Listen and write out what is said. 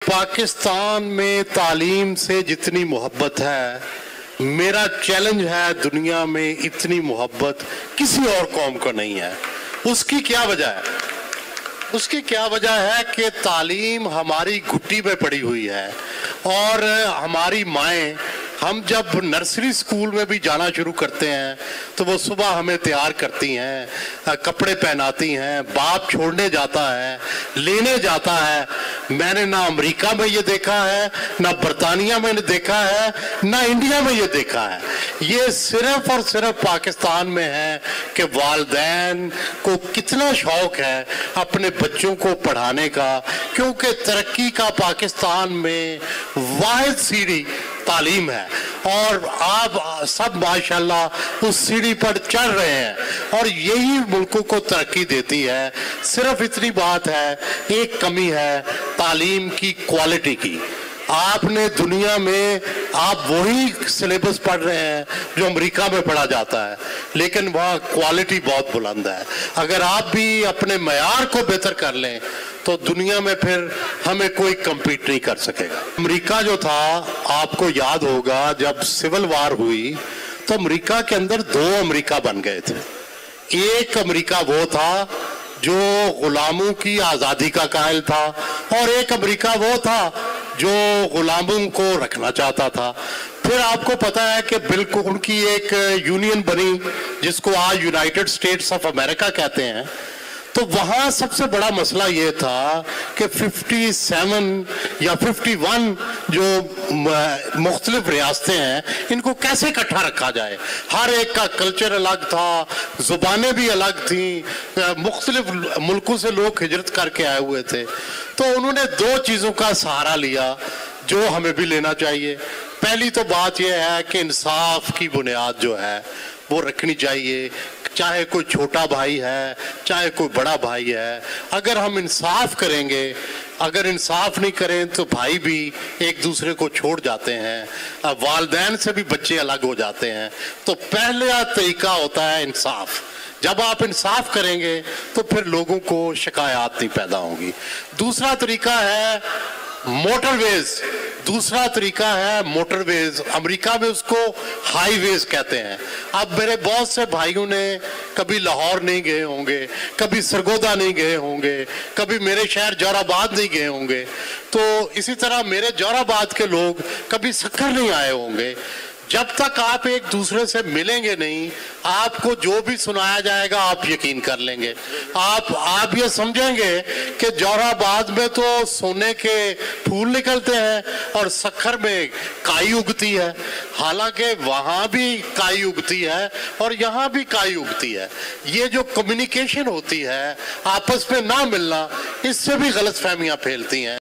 पाकिस्तान में तालीम से जितनी मोहब्बत है, मेरा चैलेंज है दुनिया में इतनी मोहब्बत किसी और कौम को नहीं है। उसकी क्या वजह है? उसकी क्या वजह है कि तालीम हमारी घुट्टी में पड़ी हुई है और हमारी माएँ, हम जब नर्सरी स्कूल में भी जाना शुरू करते हैं तो वो सुबह हमें तैयार करती हैं, कपड़े पहनाती हैं, बाप छोड़ने जाता है, लेने जाता है। मैंने ना अमेरिका में ये देखा है, ना बरतानिया में देखा है, ना इंडिया में ये देखा है। ये सिर्फ और सिर्फ पाकिस्तान में है कि वालिदैन को कितना शौक है अपने बच्चों को पढ़ाने का, क्योंकि तरक्की का पाकिस्तान में वाहिद सीढ़ी तालीम है और आप सब माशाल्लाह उस सीढ़ी पर चढ़ रहे हैं और यही मुल्कों को तरक्की देती है। सिर्फ इतनी बात है, एक कमी है तालीम की क्वालिटी की। आपने दुनिया में आप वही सिलेबस पढ़ रहे हैं जो अमेरिका में पढ़ा जाता है, लेकिन वहाँ क्वालिटी बहुत बुलंद है। अगर आप भी अपने मयार को बेहतर कर लें तो दुनिया में फिर हमें कोई कम्पीट नहीं कर सकेगा। अमेरिका जो था, आपको याद होगा जब सिविल वार हुई तो अमेरिका के अंदर दो अमेरिका बन गए थे। एक अमेरिका वो था जो गुलामों की आज़ादी का कायल था और एक अमेरिका वो था जो गुलामों को रखना चाहता था। फिर आपको पता है कि बिल्कुल उनकी एक यूनियन बनी जिसको आज यूनाइटेड स्टेट्स ऑफ अमेरिका कहते हैं। तो वहाँ सबसे बड़ा मसला ये था कि 57 या 51 जो मुख्तलिफ रियासतें हैं, इनको कैसे इकट्ठा रखा जाए। हर एक का कल्चर अलग था, ज़ुबानें भी अलग थी, मुख्तलिफ मुल्कों से लोग हिजरत करके आए हुए थे। तो उन्होंने दो चीज़ों का सहारा लिया जो हमें भी लेना चाहिए। पहली तो बात यह है कि इंसाफ की बुनियाद जो है वो रखनी चाहिए, चाहे कोई छोटा भाई है चाहे कोई बड़ा भाई है। अगर हम इंसाफ करेंगे, अगर इंसाफ नहीं करें तो भाई भी एक दूसरे को छोड़ जाते हैं, वालिदैन से भी बच्चे अलग हो जाते हैं। तो पहला तरीका होता है इंसाफ। जब आप इंसाफ करेंगे तो फिर लोगों को शिकायत नहीं पैदा होंगी। दूसरा तरीका है मोटरवेज। दूसरा तरीका है मोटरवेज। अमेरिका में उसको हाईवेज कहते हैं। अब मेरे बहुत से भाइयों ने कभी लाहौर नहीं गए होंगे, कभी सरगोदा नहीं गए होंगे, कभी मेरे शहर जोराबाद नहीं गए होंगे। तो इसी तरह मेरे जोराबाद के लोग कभी सक्खर नहीं आए होंगे। जब तक आप एक दूसरे से मिलेंगे नहीं, आपको जो भी सुनाया जाएगा आप यकीन कर लेंगे। आप ये समझेंगे कि जोराबाद में तो सोने के फूल निकलते हैं और सक्खर में काई उगती है। हालांकि वहाँ भी काई उगती है और यहाँ भी काई उगती है। ये जो कम्युनिकेशन होती है, आपस में ना मिलना, इससे भी गलतफहमियाँ फैलती हैं।